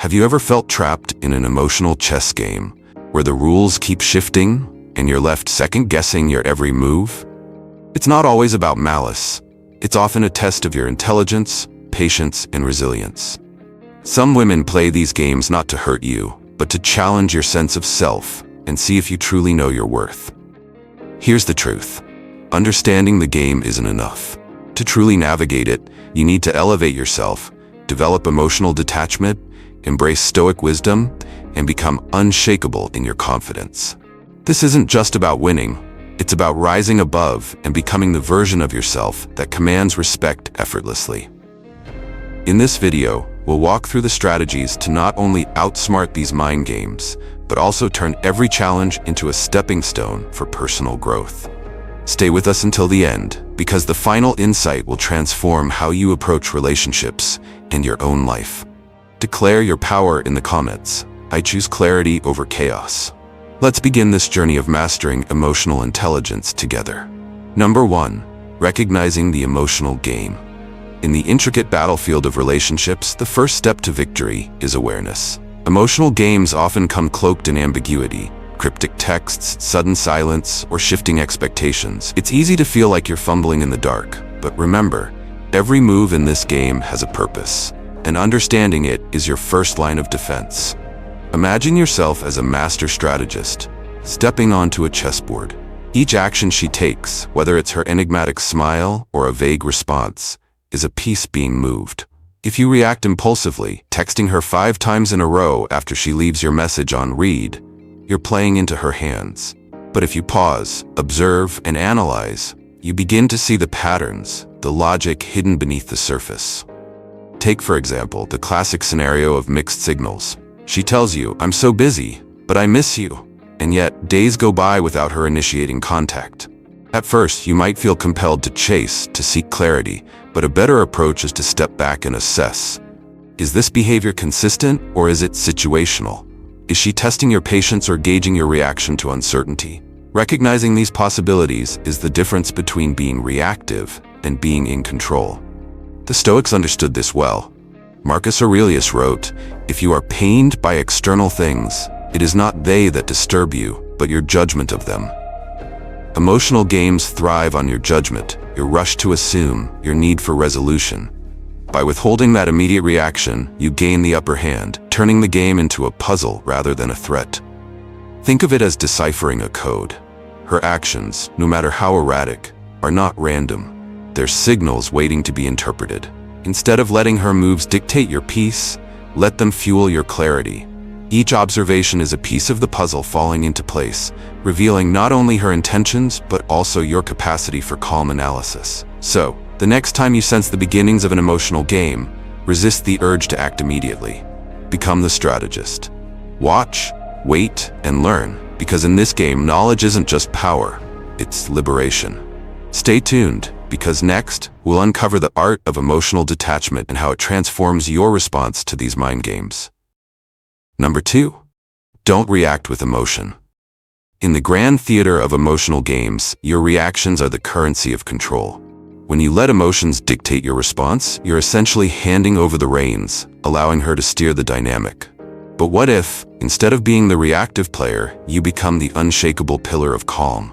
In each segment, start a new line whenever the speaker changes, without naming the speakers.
Have you ever felt trapped in an emotional chess game where the rules keep shifting and you're left second-guessing your every move? It's not always about malice. It's often a test of your intelligence, patience, and resilience. Some women play these games not to hurt you, but to challenge your sense of self and see if you truly know your worth. Here's the truth. Understanding the game isn't enough. To truly navigate it, you need to elevate yourself, develop emotional detachment, embrace Stoic wisdom, and become unshakable in your confidence. This isn't just about winning. It's about rising above and becoming the version of yourself that commands respect effortlessly. In this video, we'll walk through the strategies to not only outsmart these mind games, but also turn every challenge into a stepping stone for personal growth. Stay with us until the end, because the final insight will transform how you approach relationships and your own life. Declare your power in the comments. I choose clarity over chaos. Let's begin this journey of mastering emotional intelligence together. Number 1. Recognizing the emotional game. In the intricate battlefield of relationships, the first step to victory is awareness. Emotional games often come cloaked in ambiguity, cryptic texts, sudden silence, or shifting expectations. It's easy to feel like you're fumbling in the dark, but remember, every move in this game has a purpose, and understanding it is your first line of defense. Imagine yourself as a master strategist, stepping onto a chessboard. Each action she takes, whether it's her enigmatic smile or a vague response, is a piece being moved. If you react impulsively, texting her 5 times in a row after she leaves your message on read, you're playing into her hands. But if you pause, observe, and analyze, you begin to see the patterns, the logic hidden beneath the surface. Take, for example, the classic scenario of mixed signals. She tells you, "I'm so busy, but I miss you," and yet days go by without her initiating contact. At first, you might feel compelled to chase, to seek clarity, but a better approach is to step back and assess. Is this behavior consistent, or is it situational? Is she testing your patience or gauging your reaction to uncertainty? Recognizing these possibilities is the difference between being reactive and being in control. The Stoics understood this well. Marcus Aurelius wrote, "If you are pained by external things, it is not they that disturb you, but your judgment of them." Emotional games thrive on your judgment, your rush to assume, your need for resolution. By withholding that immediate reaction, you gain the upper hand, turning the game into a puzzle rather than a threat. Think of it as deciphering a code. Her actions, no matter how erratic, are not random. They're signals waiting to be interpreted. Instead of letting her moves dictate your peace, let them fuel your clarity. Each observation is a piece of the puzzle falling into place, revealing not only her intentions, but also your capacity for calm analysis. So, the next time you sense the beginnings of an emotional game, resist the urge to act immediately. Become the strategist. Watch, wait, and learn, because in this game, knowledge isn't just power, it's liberation. Stay tuned, because next, we'll uncover the art of emotional detachment and how it transforms your response to these mind games. Number 2. Don't react with emotion. In the grand theater of emotional games, your reactions are the currency of control. When you let emotions dictate your response, you're essentially handing over the reins, allowing her to steer the dynamic. But what if, instead of being the reactive player, you become the unshakable pillar of calm?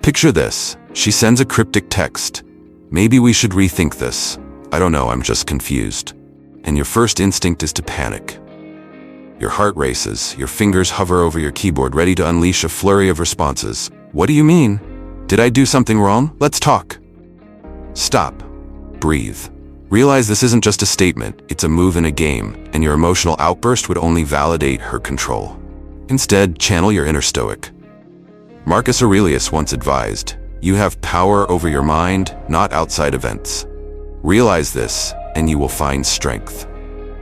Picture this. She sends a cryptic text. "Maybe we should rethink this. I don't know, I'm just confused." And your first instinct is to panic. Your heart races, your fingers hover over your keyboard ready to unleash a flurry of responses. "What do you mean? Did I do something wrong? Let's talk." Stop. Breathe. Realize this isn't just a statement, it's a move in a game, and your emotional outburst would only validate her control. Instead, channel your inner Stoic. Marcus Aurelius once advised, "You have power over your mind, not outside events." Realize this, and you will find strength.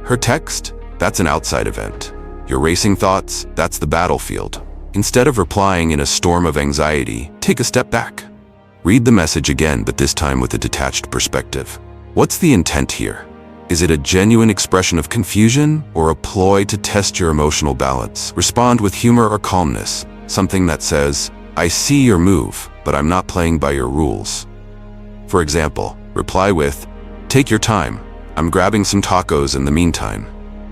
Her text? That's an outside event. Your racing thoughts? That's the battlefield. Instead of replying in a storm of anxiety, take a step back. Read the message again, but this time with a detached perspective. What's the intent here? Is it a genuine expression of confusion or a ploy to test your emotional balance? Respond with humor or calmness, something that says, "I see your move, but I'm not playing by your rules." For example, reply with, "Take your time. I'm grabbing some tacos in the meantime."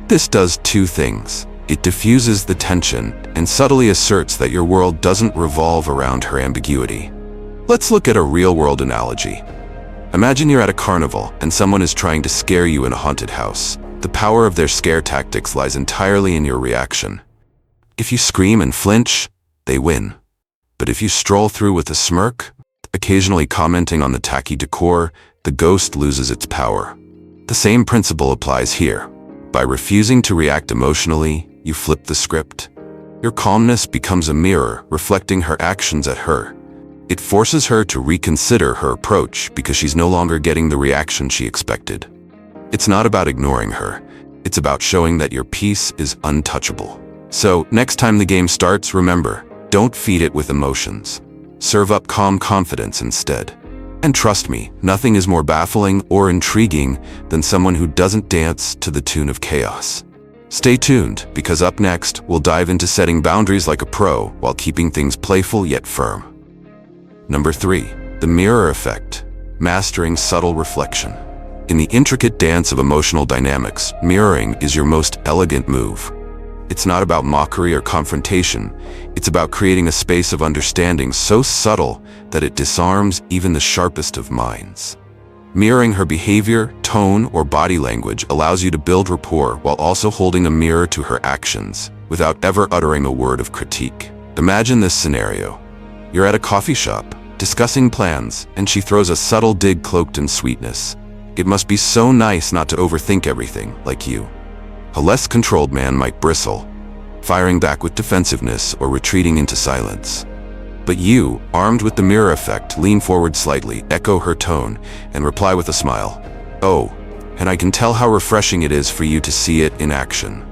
This does two things. It diffuses the tension and subtly asserts that your world doesn't revolve around her ambiguity. Let's look at a real-world analogy. Imagine you're at a carnival and someone is trying to scare you in a haunted house. The power of their scare tactics lies entirely in your reaction. If you scream and flinch, they win. But if you stroll through with a smirk, occasionally commenting on the tacky decor, the ghost loses its power. The same principle applies here. By refusing to react emotionally, you flip the script. Your calmness becomes a mirror, reflecting her actions at her. It forces her to reconsider her approach because she's no longer getting the reaction she expected. It's not about ignoring her. It's about showing that your peace is untouchable. So, next time the game starts, remember, don't feed it with emotions. Serve up calm confidence instead. And trust me, nothing is more baffling or intriguing than someone who doesn't dance to the tune of chaos. Stay tuned, because up next, we'll dive into setting boundaries like a pro while keeping things playful yet firm. Number 3. The mirror effect. Mastering subtle reflection. In the intricate dance of emotional dynamics, mirroring is your most elegant move. It's not about mockery or confrontation. It's about creating a space of understanding so subtle that it disarms even the sharpest of minds. Mirroring her behavior, tone, or body language allows you to build rapport while also holding a mirror to her actions, without ever uttering a word of critique. Imagine this scenario. You're at a coffee shop, discussing plans, and she throws a subtle dig cloaked in sweetness. It must be so nice not to overthink everything, like you. A less controlled man might bristle, firing back with defensiveness or retreating into silence. But you, armed with the mirror effect, lean forward slightly, echo her tone, and reply with a smile. Oh, and I can tell how refreshing it is for you to see it in action.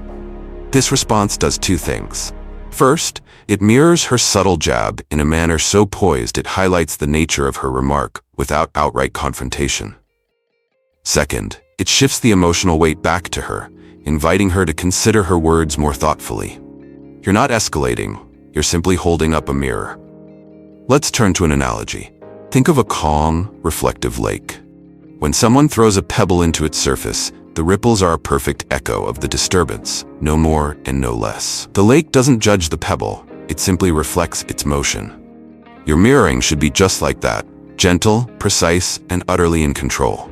This response does two things. First, it mirrors her subtle jab in a manner so poised it highlights the nature of her remark without outright confrontation. Second, it shifts the emotional weight back to her, inviting her to consider her words more thoughtfully. You're not escalating, you're simply holding up a mirror. Let's turn to an analogy. Think of a calm, reflective lake. When someone throws a pebble into its surface, the ripples are a perfect echo of the disturbance, no more and no less. The lake doesn't judge the pebble, it simply reflects its motion. Your mirroring should be just like that, gentle, precise, and utterly in control.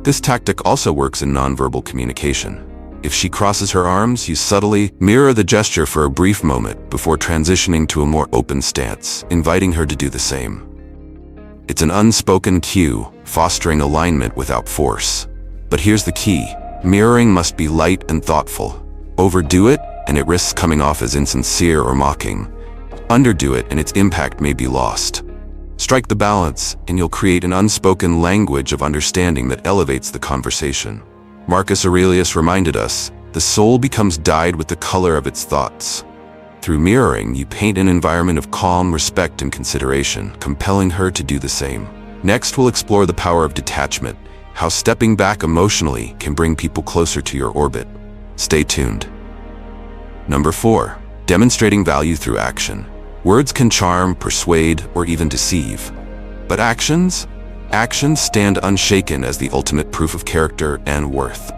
This tactic also works in nonverbal communication. If she crosses her arms, you subtly mirror the gesture for a brief moment before transitioning to a more open stance, inviting her to do the same. It's an unspoken cue, fostering alignment without force. But here's the key. Mirroring must be light and thoughtful. Overdo it, and it risks coming off as insincere or mocking. Underdo it, and its impact may be lost. Strike the balance, and you'll create an unspoken language of understanding that elevates the conversation. Marcus Aurelius reminded us, the soul becomes dyed with the color of its thoughts. Through mirroring, you paint an environment of calm, respect, and consideration, compelling her to do the same. Next, we'll explore the power of detachment, how stepping back emotionally can bring people closer to your orbit. Stay tuned. Number 4. Demonstrating value through action. Words can charm, persuade, or even deceive. But actions? Actions stand unshaken as the ultimate proof of character and worth.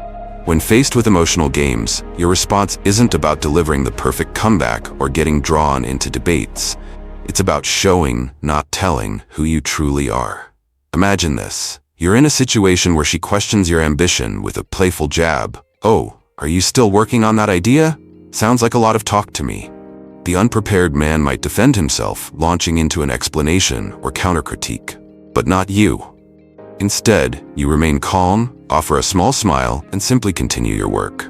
When faced with emotional games, your response isn't about delivering the perfect comeback or getting drawn into debates. It's about showing, not telling, who you truly are. Imagine this. You're in a situation where she questions your ambition with a playful jab. Oh, are you still working on that idea? Sounds like a lot of talk to me. The unprepared man might defend himself, launching into an explanation or counter-critique. But not you. Instead, you remain calm, offer a small smile, and simply continue your work.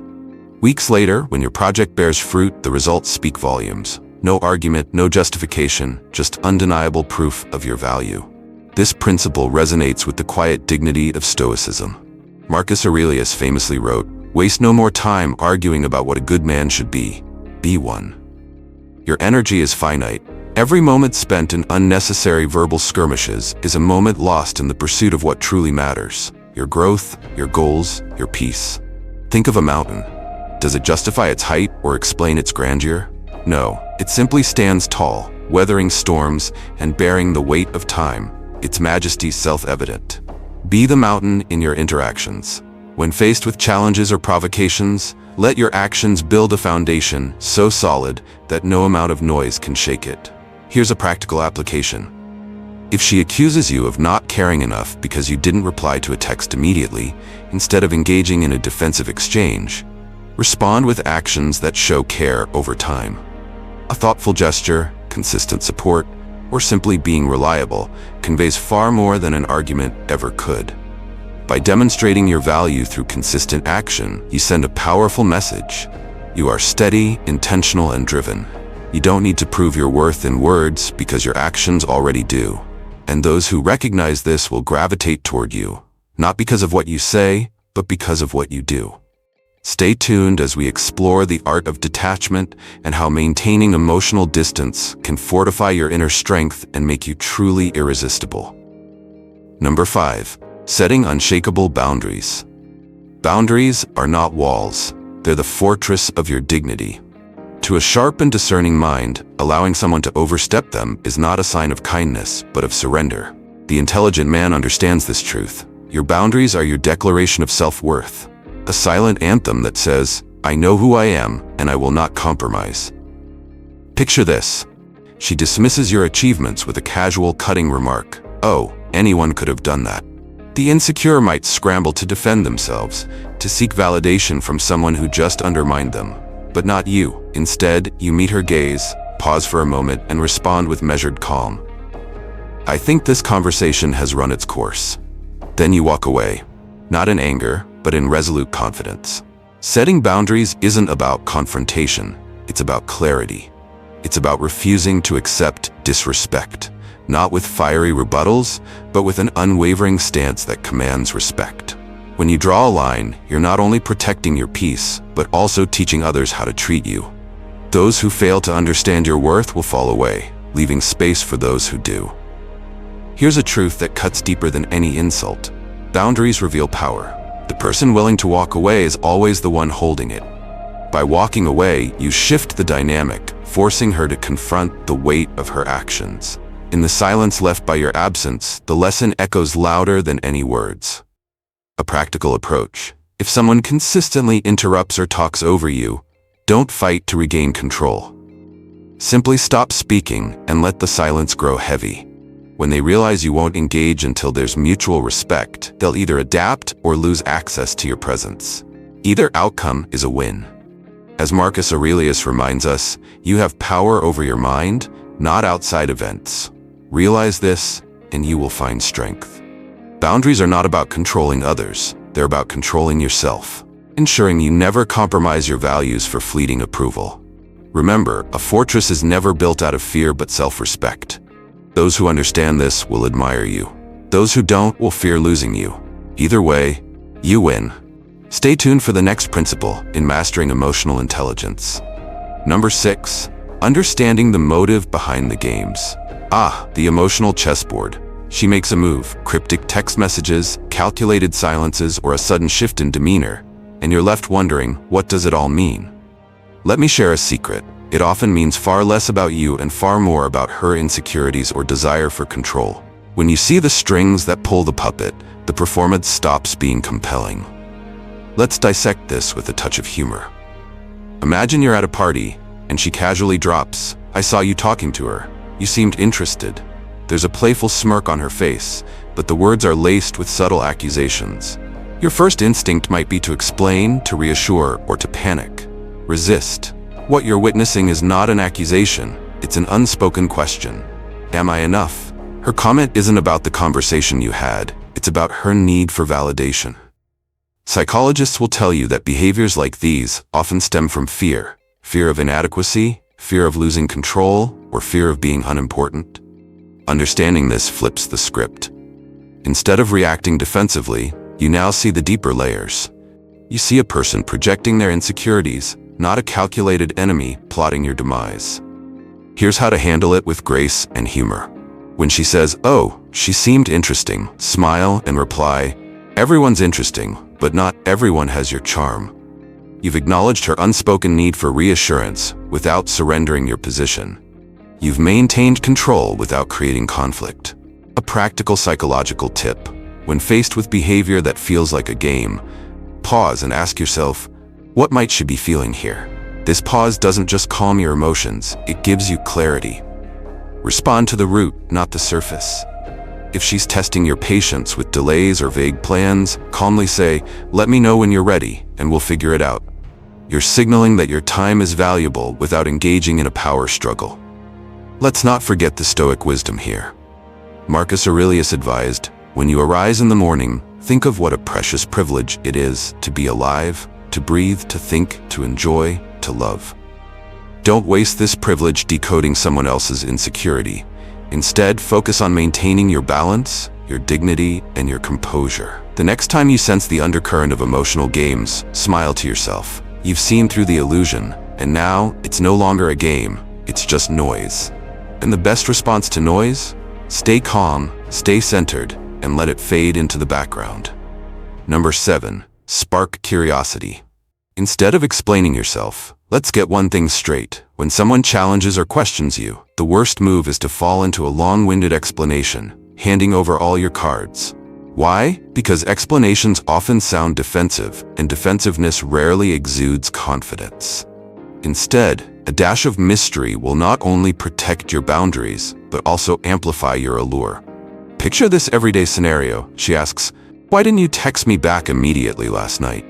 Weeks later, when your project bears fruit, the results speak volumes. No argument, no justification, just undeniable proof of your value. This principle resonates with the quiet dignity of Stoicism. Marcus Aurelius famously wrote, "Waste no more time arguing about what a good man should be. Be one." Your energy is finite. Every moment spent in unnecessary verbal skirmishes is a moment lost in the pursuit of what truly matters. Your growth, your goals, your peace. Think of a mountain. Does it justify its height or explain its grandeur? No, it simply stands tall, weathering storms and bearing the weight of time, its majesty self-evident. Be the mountain in your interactions. When faced with challenges or provocations, let your actions build a foundation so solid that no amount of noise can shake it. Here's a practical application. If she accuses you of not caring enough because you didn't reply to a text immediately, instead of engaging in a defensive exchange, respond with actions that show care over time. A thoughtful gesture, consistent support, or simply being reliable conveys far more than an argument ever could. By demonstrating your value through consistent action, you send a powerful message. You are steady, intentional, and driven. You don't need to prove your worth in words because your actions already do. And those who recognize this will gravitate toward you, not because of what you say, but because of what you do. Stay tuned as we explore the art of detachment and how maintaining emotional distance can fortify your inner strength and make you truly irresistible. Number 5. Setting unshakable boundaries. Boundaries are not walls. They're the fortress of your dignity. To a sharp and discerning mind, allowing someone to overstep them is not a sign of kindness, but of surrender. The intelligent man understands this truth. Your boundaries are your declaration of self-worth. A silent anthem that says, "I know who I am, and I will not compromise." Picture this. She dismisses your achievements with a casual, cutting remark. "Oh, anyone could have done that." The insecure might scramble to defend themselves, to seek validation from someone who just undermined them. But not you. Instead, you meet her gaze, pause for a moment, and respond with measured calm. "I think this conversation has run its course." Then you walk away, not in anger, but in resolute confidence. Setting boundaries isn't about confrontation, it's about clarity. It's about refusing to accept disrespect, not with fiery rebuttals, but with an unwavering stance that commands respect. When you draw a line, you're not only protecting your peace, but also teaching others how to treat you. Those who fail to understand your worth will fall away, leaving space for those who do. Here's a truth that cuts deeper than any insult. Boundaries reveal power. The person willing to walk away is always the one holding it. By walking away, you shift the dynamic, forcing her to confront the weight of her actions. In the silence left by your absence, the lesson echoes louder than any words. A practical approach. If someone consistently interrupts or talks over you, don't fight to regain control. Simply stop speaking and let the silence grow heavy. When they realize you won't engage until there's mutual respect, they'll either adapt or lose access to your presence. Either outcome is a win. As Marcus Aurelius reminds us, you have power over your mind, not outside events. Realize this, and you will find strength. Boundaries are not about controlling others, they're about controlling yourself, ensuring you never compromise your values for fleeting approval. Remember, a fortress is never built out of fear but self-respect. Those who understand this will admire you. Those who don't will fear losing you. Either way, you win. Stay tuned for the next principle in mastering emotional intelligence. Number 6. Understanding the motive behind the games. The emotional chessboard. She makes a move, cryptic text messages, calculated silences, or a sudden shift in demeanor, and you're left wondering, what does it all mean? Let me share a secret. It often means far less about you and far more about her insecurities or desire for control. When you see the strings that pull the puppet, the performance stops being compelling. Let's dissect this with a touch of humor. Imagine you're at a party, and she casually drops, "I saw you talking to her. You seemed interested." There's a playful smirk on her face, but the words are laced with subtle accusations. Your first instinct might be to explain, to reassure, or to panic. Resist. What you're witnessing is not an accusation, it's an unspoken question. Am I enough? Her comment isn't about the conversation you had, it's about her need for validation. Psychologists will tell you that behaviors like these often stem from fear. Fear of inadequacy, fear of losing control, or fear of being unimportant. Understanding this flips the script. Instead of reacting defensively, you now see the deeper layers. You see a person projecting their insecurities, not a calculated enemy plotting your demise. Here's how to handle it with grace and humor. When she says, "Oh, she seemed interesting," smile and reply, "Everyone's interesting, but not everyone has your charm." You've acknowledged her unspoken need for reassurance without surrendering your position. You've maintained control without creating conflict. A practical psychological tip. When faced with behavior that feels like a game, Pause and ask yourself, what might she be feeling here? This pause doesn't just calm your emotions, it gives you clarity. Respond to the root, not the surface. If she's testing your patience with delays or vague plans, calmly say, let me know when you're ready, and we'll figure it out. You're signaling that your time is valuable without engaging in a power struggle. Let's not forget the Stoic wisdom here. Marcus Aurelius advised, when you arise in the morning, think of what a precious privilege it is to be alive, to breathe, to think, to enjoy, to love. Don't waste this privilege decoding someone else's insecurity. Instead, focus on maintaining your balance, your dignity, and your composure. The next time you sense the undercurrent of emotional games, smile to yourself. You've seen through the illusion, and now it's no longer a game, it's just noise. And the best response to noise? Stay calm, stay centered, and let it fade into the background. Number 7. Spark curiosity. Instead of explaining yourself, let's get one thing straight. When someone challenges or questions you, the worst move is to fall into a long-winded explanation, handing over all your cards. Why? Because explanations often sound defensive, and defensiveness rarely exudes confidence. Instead, a dash of mystery will not only protect your boundaries, but also amplify your allure. Picture this everyday scenario. She asks, why didn't you text me back immediately last night?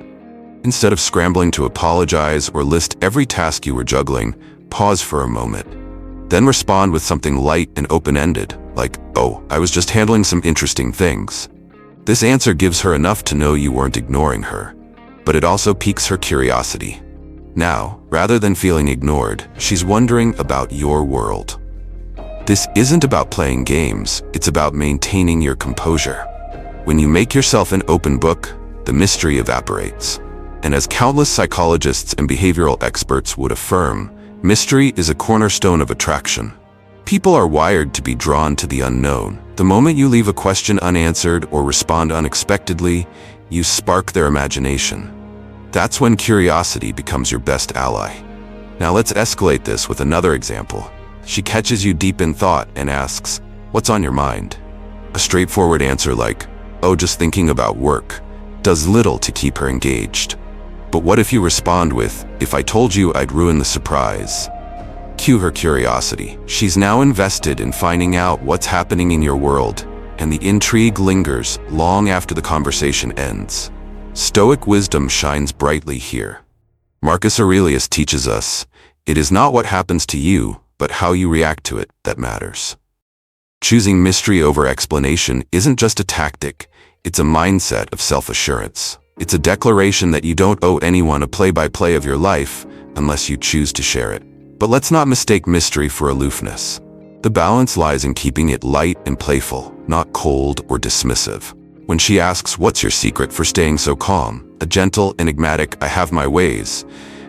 Instead of scrambling to apologize or list every task you were juggling, pause for a moment. Then respond with something light and open-ended, like, oh, I was just handling some interesting things. This answer gives her enough to know you weren't ignoring her, but it also piques her curiosity. Now, rather than feeling ignored, she's wondering about your world. This isn't about playing games, it's about maintaining your composure. When you make yourself an open book, the mystery evaporates. And as countless psychologists and behavioral experts would affirm, mystery is a cornerstone of attraction. People are wired to be drawn to the unknown. The moment you leave a question unanswered or respond unexpectedly, you spark their imagination. That's when curiosity becomes your best ally. Now let's escalate this with another example. She catches you deep in thought and asks, what's on your mind? A straightforward answer like, oh, just thinking about work, does little to keep her engaged. But what if you respond with, if I told you I'd ruin the surprise? Cue her curiosity. She's now invested in finding out what's happening in your world, and the intrigue lingers long after the conversation ends. Stoic wisdom shines brightly here. Marcus Aurelius teaches us, it is not what happens to you, but how you react to it that matters. Choosing mystery over explanation isn't just a tactic, it's a mindset of self-assurance. It's a declaration that you don't owe anyone a play-by-play of your life unless you choose to share it. But let's not mistake mystery for aloofness. The balance lies in keeping it light and playful, not cold or dismissive. When she asks, what's your secret for staying so calm? A gentle, enigmatic, I have my ways,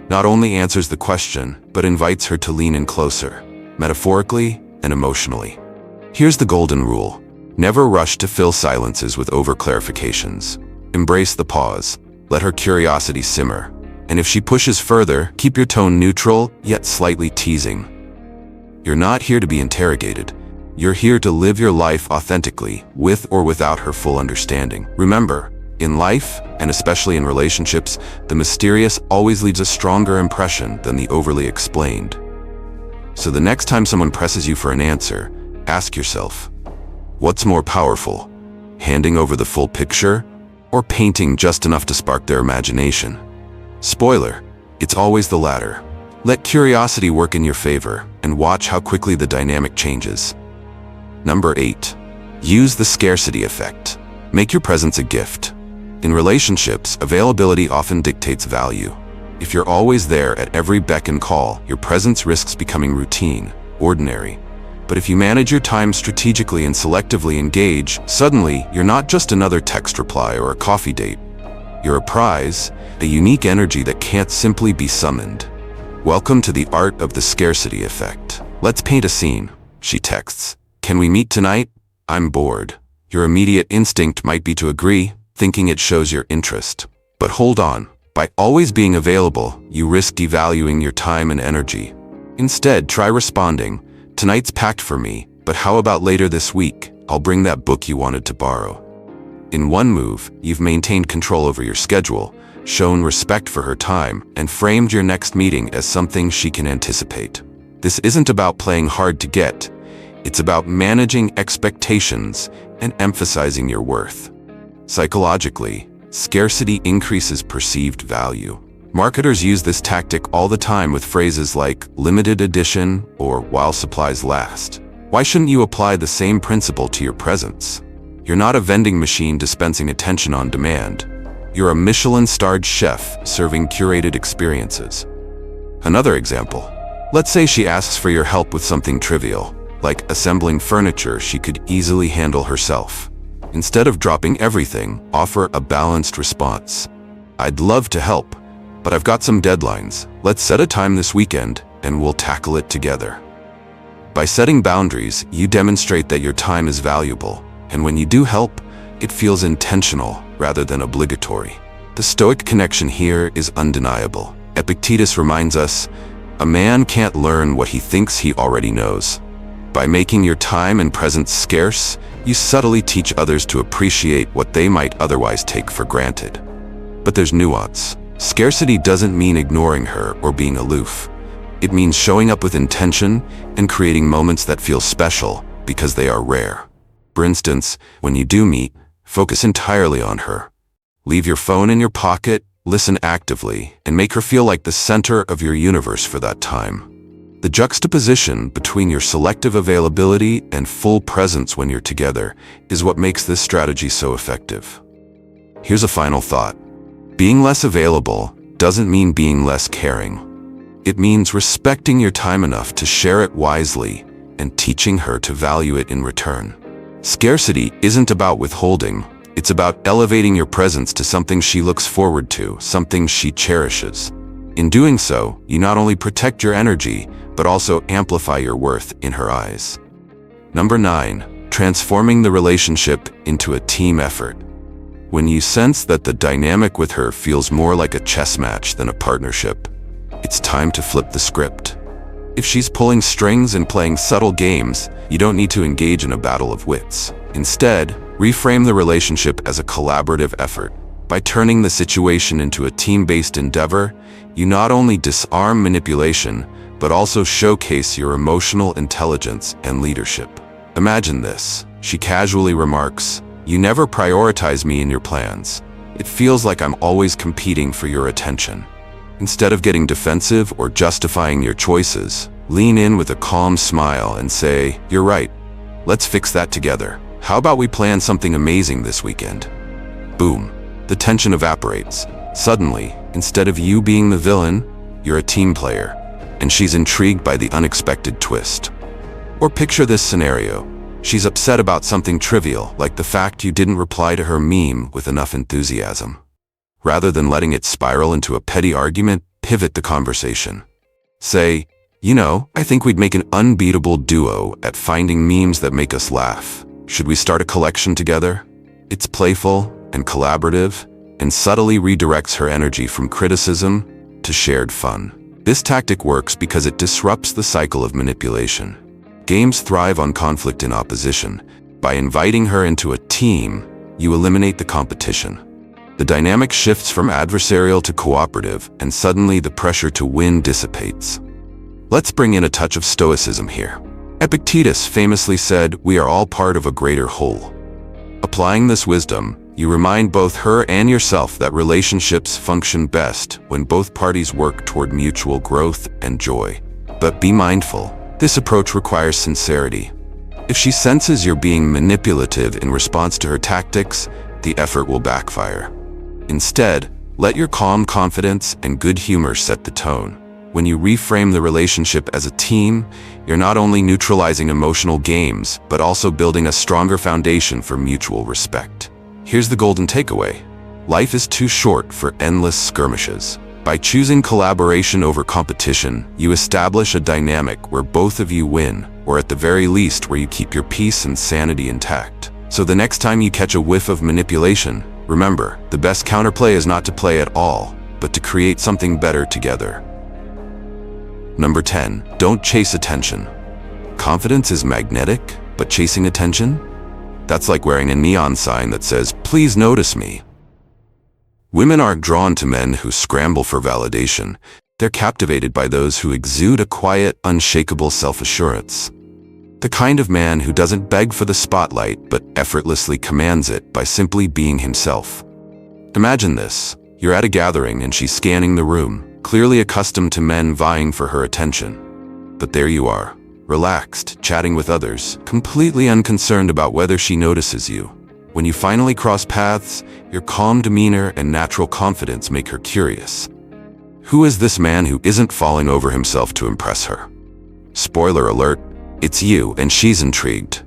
not only answers the question, but invites her to lean in closer, metaphorically and emotionally. Here's the golden rule. Never rush to fill silences with over-clarifications. Embrace the pause. Let her curiosity simmer. And if she pushes further, keep your tone neutral, yet slightly teasing. You're not here to be interrogated. You're here to live your life authentically, with or without her full understanding. Remember, in life, and especially in relationships, the mysterious always leaves a stronger impression than the overly explained. So the next time someone presses you for an answer, ask yourself, what's more powerful? Handing over the full picture, or painting just enough to spark their imagination? Spoiler, it's always the latter. Let curiosity work in your favor, and watch how quickly the dynamic changes. Number 8. Use the scarcity effect. Make your presence a gift. In relationships, availability often dictates value. If you're always there at every beck and call, your presence risks becoming routine, ordinary. But if you manage your time strategically and selectively engage, suddenly you're not just another text reply or a coffee date. You're a prize, a unique energy that can't simply be summoned. Welcome to the art of the scarcity effect. Let's paint a scene. She texts, can we meet tonight? I'm bored. Your immediate instinct might be to agree, thinking it shows your interest. But hold on. By always being available, you risk devaluing your time and energy. Instead, try responding, tonight's packed for me, but how about later this week? I'll bring that book you wanted to borrow. In one move, you've maintained control over your schedule, shown respect for her time, and framed your next meeting as something she can anticipate. This isn't about playing hard to get. It's about managing expectations and emphasizing your worth. Psychologically, scarcity increases perceived value. Marketers use this tactic all the time with phrases like limited edition or while supplies last. Why shouldn't you apply the same principle to your presence? You're not a vending machine dispensing attention on demand. You're a Michelin-starred chef serving curated experiences. Another example. Let's say she asks for your help with something trivial, like assembling furniture she could easily handle herself. Instead of dropping everything, offer a balanced response. I'd love to help, but I've got some deadlines. Let's set a time this weekend and we'll tackle it together. By setting boundaries, you demonstrate that your time is valuable, and when you do help, it feels intentional rather than obligatory. The Stoic connection here is undeniable. Epictetus reminds us, a man can't learn what he thinks he already knows. By making your time and presence scarce, you subtly teach others to appreciate what they might otherwise take for granted. But there's nuance. Scarcity doesn't mean ignoring her or being aloof. It means showing up with intention and creating moments that feel special because they are rare. For instance, when you do meet, focus entirely on her. Leave your phone in your pocket, listen actively, and make her feel like the center of your universe for that time. The juxtaposition between your selective availability and full presence when you're together is what makes this strategy so effective. Here's a final thought. Being less available doesn't mean being less caring. It means respecting your time enough to share it wisely and teaching her to value it in return. Scarcity isn't about withholding. It's about elevating your presence to something she looks forward to, something she cherishes. In doing so, you not only protect your energy, but also amplify your worth in her eyes. Number 9, transforming the relationship into a team effort. When you sense that the dynamic with her feels more like a chess match than a partnership, it's time to flip the script. If she's pulling strings and playing subtle games, you don't need to engage in a battle of wits. Instead, reframe the relationship as a collaborative effort. By turning the situation into a team-based endeavor, you not only disarm manipulation, but also showcase your emotional intelligence and leadership. Imagine this. She casually remarks, "You never prioritize me in your plans. It feels like I'm always competing for your attention." Instead of getting defensive or justifying your choices, lean in with a calm smile and say, "You're right. Let's fix that together. How about we plan something amazing this weekend?" Boom. The tension evaporates. Suddenly, instead of you being the villain, you're a team player, and she's intrigued by the unexpected twist. Or picture this scenario. She's upset about something trivial, like the fact you didn't reply to her meme with enough enthusiasm. Rather than letting it spiral into a petty argument, pivot the conversation. Say, I think we'd make an unbeatable duo at finding memes that make us laugh. Should we start a collection together? It's playful and collaborative, and subtly redirects her energy from criticism to shared fun. This tactic works because it disrupts the cycle of manipulation. Games thrive on conflict and opposition. By inviting her into a team, you eliminate the competition. The dynamic shifts from adversarial to cooperative, and suddenly the pressure to win dissipates. Let's bring in a touch of Stoicism here. Epictetus famously said, "We are all part of a greater whole." Applying this wisdom, you remind both her and yourself that relationships function best when both parties work toward mutual growth and joy. But be mindful, this approach requires sincerity. If she senses you're being manipulative in response to her tactics, the effort will backfire. Instead, let your calm confidence and good humor set the tone. When you reframe the relationship as a team, you're not only neutralizing emotional games, but also building a stronger foundation for mutual respect. Here's the golden takeaway. Life is too short for endless skirmishes. By choosing collaboration over competition, you establish a dynamic where both of you win, or at the very least where you keep your peace and sanity intact. So the next time you catch a whiff of manipulation, remember, the best counterplay is not to play at all, but to create something better together. Number 10, don't chase attention. Confidence is magnetic, but chasing attention? That's like wearing a neon sign that says, "Please notice me." Women aren't drawn to men who scramble for validation. They're captivated by those who exude a quiet, unshakable self-assurance. The kind of man who doesn't beg for the spotlight but effortlessly commands it by simply being himself. Imagine this. You're at a gathering and she's scanning the room, clearly accustomed to men vying for her attention. But there you are, relaxed, chatting with others, completely unconcerned about whether she notices you. When you finally cross paths, your calm demeanor and natural confidence make her curious. Who is this man who isn't falling over himself to impress her? Spoiler alert, it's you, and she's intrigued.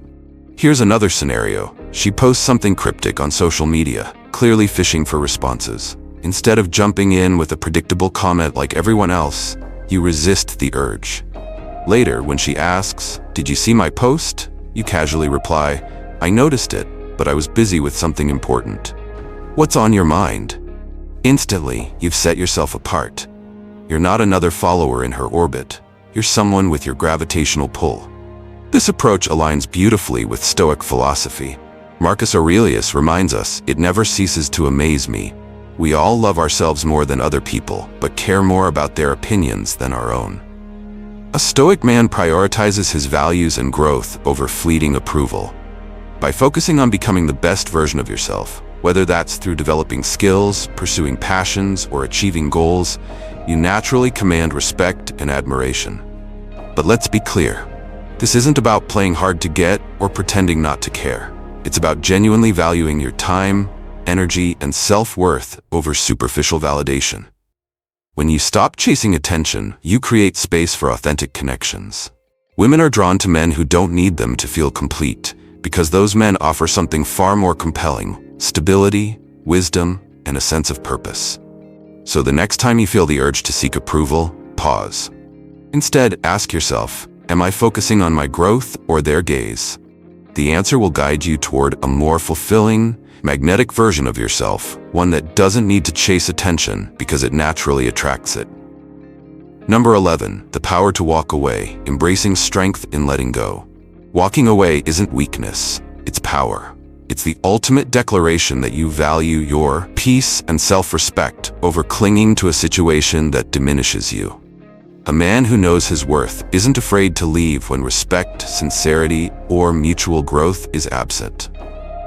Here's another scenario. She posts something cryptic on social media, clearly fishing for responses. Instead of jumping in with a predictable comment like everyone else, you resist the urge. Later, when she asks, "Did you see my post?" you casually reply, "I noticed it, but I was busy with something important." What's on your mind? Instantly, you've set yourself apart. You're not another follower in her orbit. You're someone with your gravitational pull. This approach aligns beautifully with Stoic philosophy. Marcus Aurelius reminds us, "It never ceases to amaze me. We all love ourselves more than other people, but care more about their opinions than our own." A Stoic man prioritizes his values and growth over fleeting approval. By focusing on becoming the best version of yourself, whether that's through developing skills, pursuing passions, or achieving goals, you naturally command respect and admiration. But let's be clear. This isn't about playing hard to get or pretending not to care. It's about genuinely valuing your time, energy, and self-worth over superficial validation. When you stop chasing attention, you create space for authentic connections. Women are drawn to men who don't need them to feel complete, because those men offer something far more compelling: stability, wisdom, and a sense of purpose. So the next time you feel the urge to seek approval, pause. Instead, ask yourself, am I focusing on my growth or their gaze? The answer will guide you toward a more fulfilling, magnetic version of yourself, one that doesn't need to chase attention because it naturally attracts it. Number 11, the power to walk away, embracing strength in letting go. Walking away isn't weakness, it's power. It's the ultimate declaration that you value your peace and self-respect over clinging to a situation that diminishes you. A man who knows his worth isn't afraid to leave when respect, sincerity, or mutual growth is absent.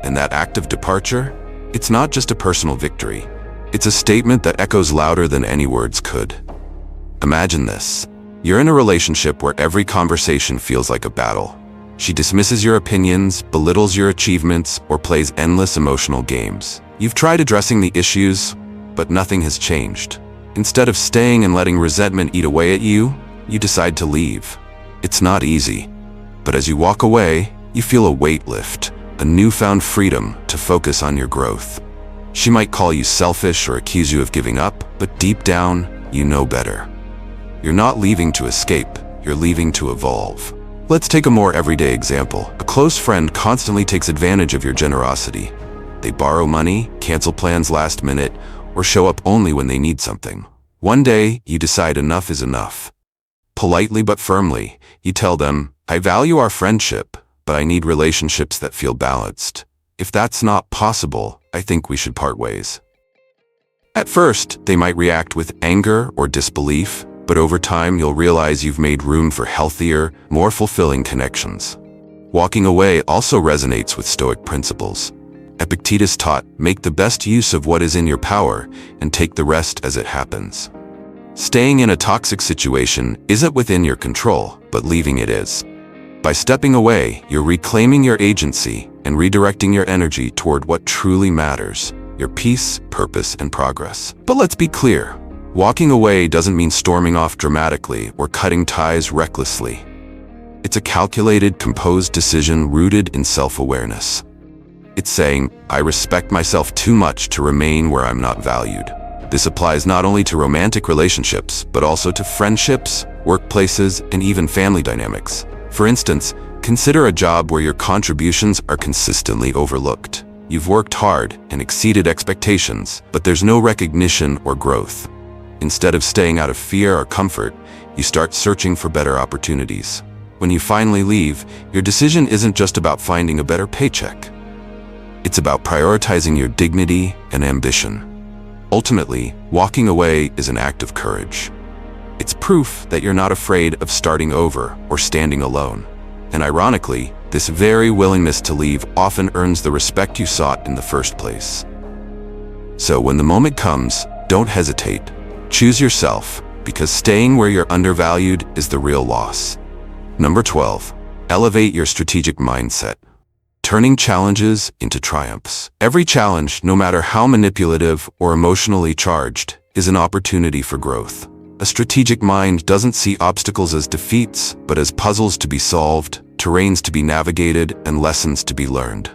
And that act of departure, it's not just a personal victory. It's a statement that echoes louder than any words could. Imagine this. You're in a relationship where every conversation feels like a battle. She dismisses your opinions, belittles your achievements, or plays endless emotional games. You've tried addressing the issues, but nothing has changed. Instead of staying and letting resentment eat away at you, you decide to leave. It's not easy, but as you walk away, you feel a weight lift, a newfound freedom to focus on your growth. She might call you selfish or accuse you of giving up, but deep down, you know better. You're not leaving to escape, you're leaving to evolve. Let's take a more everyday example. A close friend constantly takes advantage of your generosity. They borrow money, cancel plans last minute, or show up only when they need something. One day, you decide enough is enough. Politely but firmly, you tell them, "I value our friendship, but I need relationships that feel balanced. If that's not possible, I think we should part ways." At first, they might react with anger or disbelief, but over time you'll realize you've made room for healthier, more fulfilling connections. Walking away also resonates with Stoic principles. Epictetus taught, "Make the best use of what is in your power and take the rest as it happens." Staying in a toxic situation isn't within your control, but leaving it is. By stepping away, you're reclaiming your agency and redirecting your energy toward what truly matters: your peace, purpose, and progress. But let's be clear. Walking away doesn't mean storming off dramatically or cutting ties recklessly. It's a calculated, composed decision rooted in self-awareness. It's saying, I respect myself too much to remain where I'm not valued. This applies not only to romantic relationships, but also to friendships, workplaces, and even family dynamics. For instance, consider a job where your contributions are consistently overlooked. You've worked hard and exceeded expectations, but there's no recognition or growth. Instead of staying out of fear or comfort, you start searching for better opportunities. When you finally leave, your decision isn't just about finding a better paycheck. It's about prioritizing your dignity and ambition. Ultimately, walking away is an act of courage. It's proof that you're not afraid of starting over or standing alone. And ironically, this very willingness to leave often earns the respect you sought in the first place. So when the moment comes, don't hesitate. Choose yourself, because staying where you're undervalued is the real loss. Number 12. Elevate your strategic mindset. Turning challenges into triumphs. Every challenge, no matter how manipulative or emotionally charged, is an opportunity for growth. A strategic mind doesn't see obstacles as defeats, but as puzzles to be solved, terrains to be navigated, and lessons to be learned.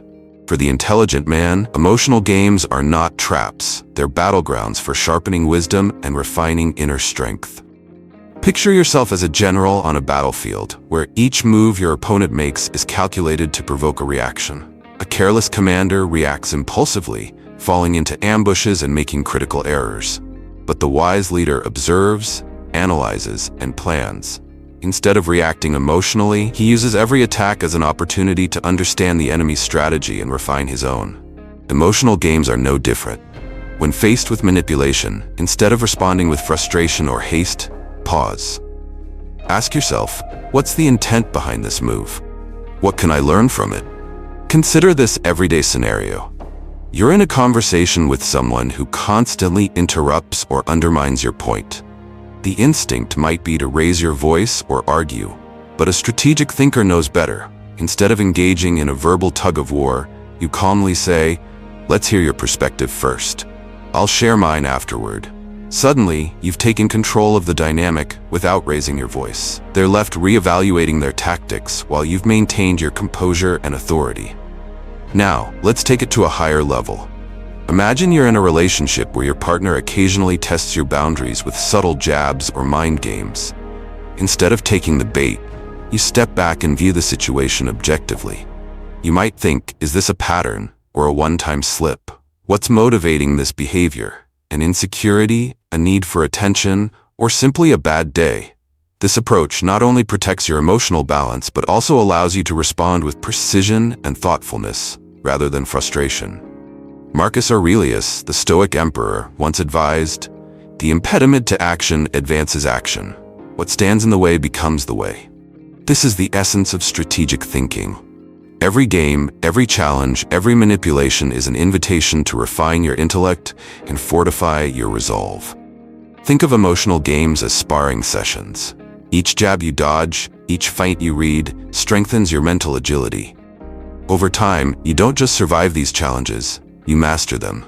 For the intelligent man, emotional games are not traps. They're battlegrounds for sharpening wisdom and refining inner strength. Picture yourself as a general on a battlefield, where each move your opponent makes is calculated to provoke a reaction. A careless commander reacts impulsively, falling into ambushes and making critical errors. But the wise leader observes, analyzes, and plans. Instead of reacting emotionally, he uses every attack as an opportunity to understand the enemy's strategy and refine his own. Emotional games are no different. When faced with manipulation, instead of responding with frustration or haste, pause. Ask yourself, what's the intent behind this move? What can I learn from it? Consider this everyday scenario. You're in a conversation with someone who constantly interrupts or undermines your point. The instinct might be to raise your voice or argue, but a strategic thinker knows better. Instead of engaging in a verbal tug-of-war, you calmly say, "Let's hear your perspective first. I'll share mine afterward." Suddenly, you've taken control of the dynamic without raising your voice. They're left reevaluating their tactics while you've maintained your composure and authority. Now, let's take it to a higher level. Imagine you're in a relationship where your partner occasionally tests your boundaries with subtle jabs or mind games. Instead of taking the bait, you step back and view the situation objectively. You might think, is this a pattern or a one-time slip? What's motivating this behavior? An insecurity, a need for attention, or simply a bad day? This approach not only protects your emotional balance, but also allows you to respond with precision and thoughtfulness, rather than frustration. Marcus Aurelius, the Stoic emperor, once advised, "The impediment to action advances action. What stands in the way becomes the way." This is the essence of strategic thinking. Every game, every challenge, every manipulation is an invitation to refine your intellect and fortify your resolve. Think of emotional games as sparring sessions. Each jab you dodge, each fight you read, strengthens your mental agility. Over time, you don't just survive these challenges, you master them.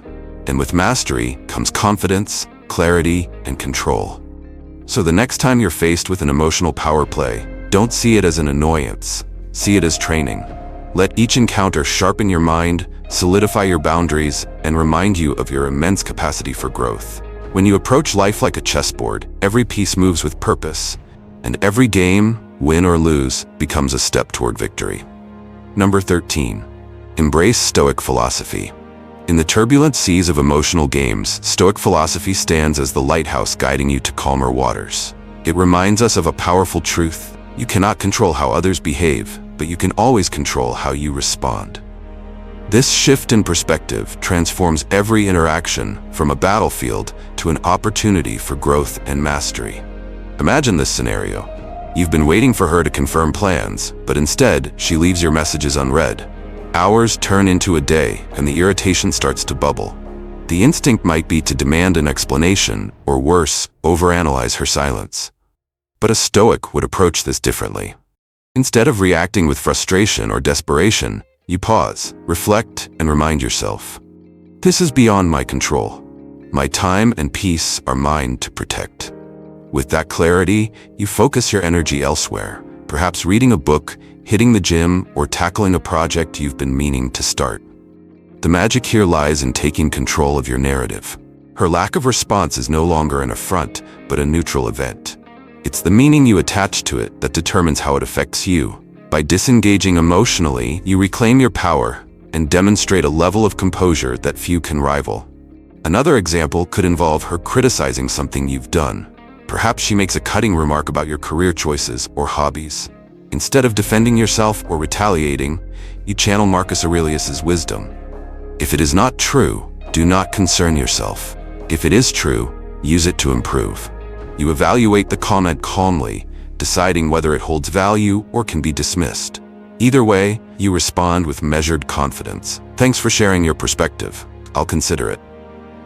And with mastery comes confidence, clarity, and control. So the next time you're faced with an emotional power play, don't see it as an annoyance. See it as training. Let each encounter sharpen your mind, solidify your boundaries, and remind you of your immense capacity for growth. When you approach life like a chessboard, every piece moves with purpose, and every game, win or lose, becomes a step toward victory. Number 13. Embrace Stoic philosophy. In the turbulent seas of emotional games, Stoic philosophy stands as the lighthouse guiding you to calmer waters. It reminds us of a powerful truth: you cannot control how others behave, but you can always control how you respond. This shift in perspective transforms every interaction from a battlefield to an opportunity for growth and mastery. Imagine this scenario. You've been waiting for her to confirm plans, but instead, she leaves your messages unread. Hours turn into a day, and the irritation starts to bubble. The instinct might be to demand an explanation, or worse, overanalyze her silence. But a Stoic would approach this differently. Instead of reacting with frustration or desperation, you pause, reflect, and remind yourself, "This is beyond my control. My time and peace are mine to protect." With that clarity, you focus your energy elsewhere, perhaps reading a book, hitting the gym, or tackling a project you've been meaning to start. The magic here lies in taking control of your narrative. Her lack of response is no longer an affront, but a neutral event. It's the meaning you attach to it that determines how it affects you. By disengaging emotionally, you reclaim your power and demonstrate a level of composure that few can rival. Another example could involve her criticizing something you've done. Perhaps she makes a cutting remark about your career choices or hobbies. Instead of defending yourself or retaliating, you channel Marcus Aurelius's wisdom. If it is not true, do not concern yourself. If it is true, use it to improve. You evaluate the comment calmly, deciding whether it holds value or can be dismissed. Either way, you respond with measured confidence. Thanks for sharing your perspective. I'll consider it.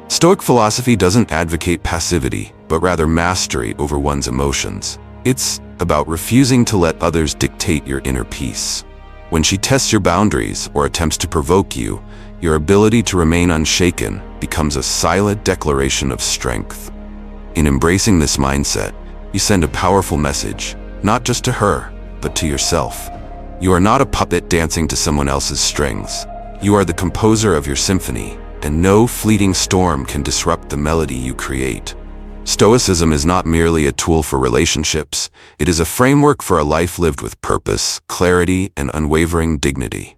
Stoic philosophy doesn't advocate passivity, but rather mastery over one's emotions. It's about refusing to let others dictate your inner peace. When she tests your boundaries or attempts to provoke you, your ability to remain unshaken becomes a silent declaration of strength. In embracing this mindset, you send a powerful message, not just to her, but to yourself. You are not a puppet dancing to someone else's strings. You are the composer of your symphony, and no fleeting storm can disrupt the melody you create. Stoicism is not merely a tool for relationships, it is a framework for a life lived with purpose, clarity, and unwavering dignity.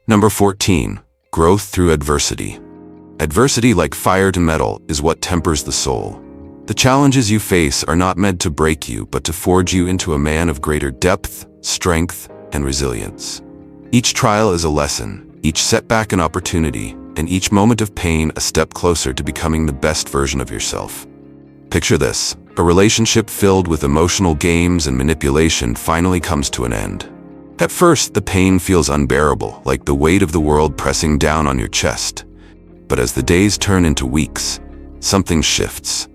Number 14. Growth through adversity. Adversity, like fire to metal, is what tempers the soul. The challenges you face are not meant to break you, but to forge you into a man of greater depth, strength, and resilience. Each trial is a lesson, each setback an opportunity, and each moment of pain a step closer to becoming the best version of yourself. Picture this: a relationship filled with emotional games and manipulation finally comes to an end. At first, the pain feels unbearable, like the weight of the world pressing down on your chest. But as the days turn into weeks, something shifts.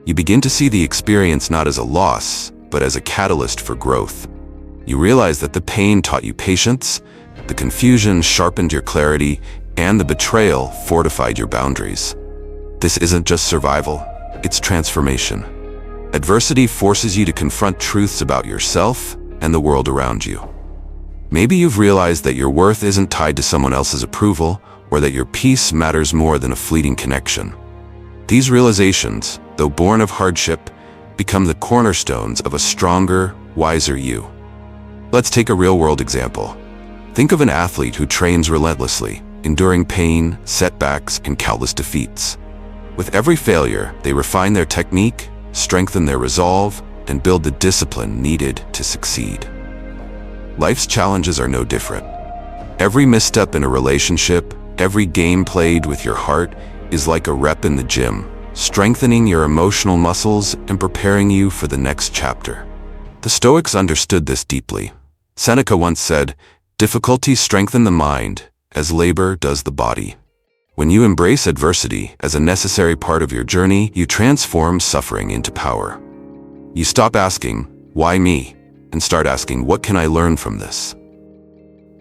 You begin to see the experience not as a loss, but as a catalyst for growth. You realize that the pain taught you patience, the confusion sharpened your clarity, and the betrayal fortified your boundaries. This isn't just survival, it's transformation. Adversity forces you to confront truths about yourself and the world around you. Maybe you've realized that your worth isn't tied to someone else's approval, or that your peace matters more than a fleeting connection. These realizations, though born of hardship, become the cornerstones of a stronger, wiser you. Let's take a real-world example. Think of an athlete who trains relentlessly, enduring pain, setbacks, and countless defeats. With every failure, they refine their technique, strengthen their resolve, and build the discipline needed to succeed. Life's challenges are no different. Every misstep in a relationship, every game played with your heart is like a rep in the gym, strengthening your emotional muscles and preparing you for the next chapter. The Stoics understood this deeply. Seneca once said, "Difficulty strengthens the mind, as labor does the body." When you embrace adversity as a necessary part of your journey, you transform suffering into power. You stop asking, "Why me?" and start asking, "What can I learn from this?"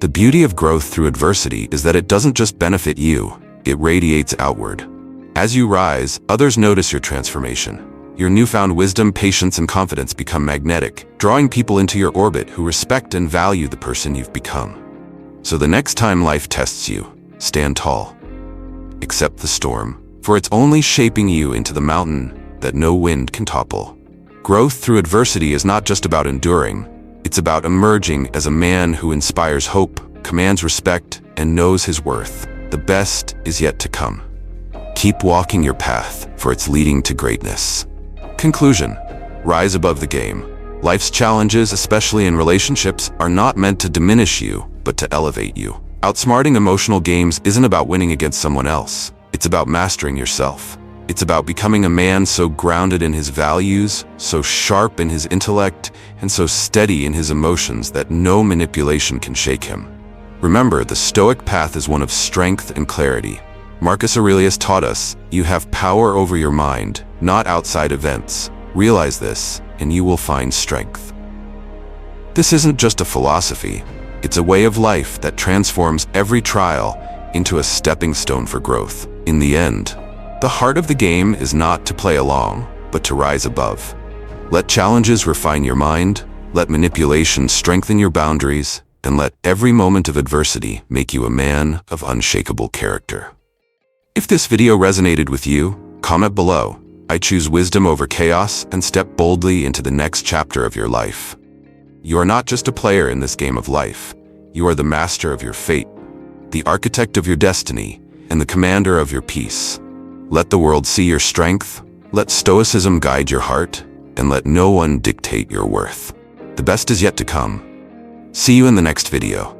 The beauty of growth through adversity is that it doesn't just benefit you, it radiates outward. As you rise, others notice your transformation. Your newfound wisdom, patience, and confidence become magnetic, drawing people into your orbit who respect and value the person you've become. So the next time life tests you, stand tall. Accept the storm, for it's only shaping you into the mountain that no wind can topple. Growth through adversity is not just about enduring, it's about emerging as a man who inspires hope, commands respect, and knows his worth. The best is yet to come. Keep walking your path, for it's leading to greatness. Conclusion: rise above the game. Life's challenges, especially in relationships, are not meant to diminish you, but to elevate you. Outsmarting emotional games isn't about winning against someone else. It's about mastering yourself. It's about becoming a man so grounded in his values, so sharp in his intellect, and so steady in his emotions that no manipulation can shake him. Remember, the Stoic path is one of strength and clarity. Marcus Aurelius taught us, you have power over your mind, not outside events. Realize this, and you will find strength. This isn't just a philosophy. It's a way of life that transforms every trial into a stepping stone for growth. In the end, the heart of the game is not to play along, but to rise above. Let challenges refine your mind, let manipulation strengthen your boundaries, and let every moment of adversity make you a man of unshakable character. If this video resonated with you, comment below. I choose wisdom over chaos and step boldly into the next chapter of your life. You are not just a player in this game of life. You are the master of your fate, the architect of your destiny, and the commander of your peace. Let the world see your strength, let Stoicism guide your heart, and let no one dictate your worth. The best is yet to come. See you in the next video.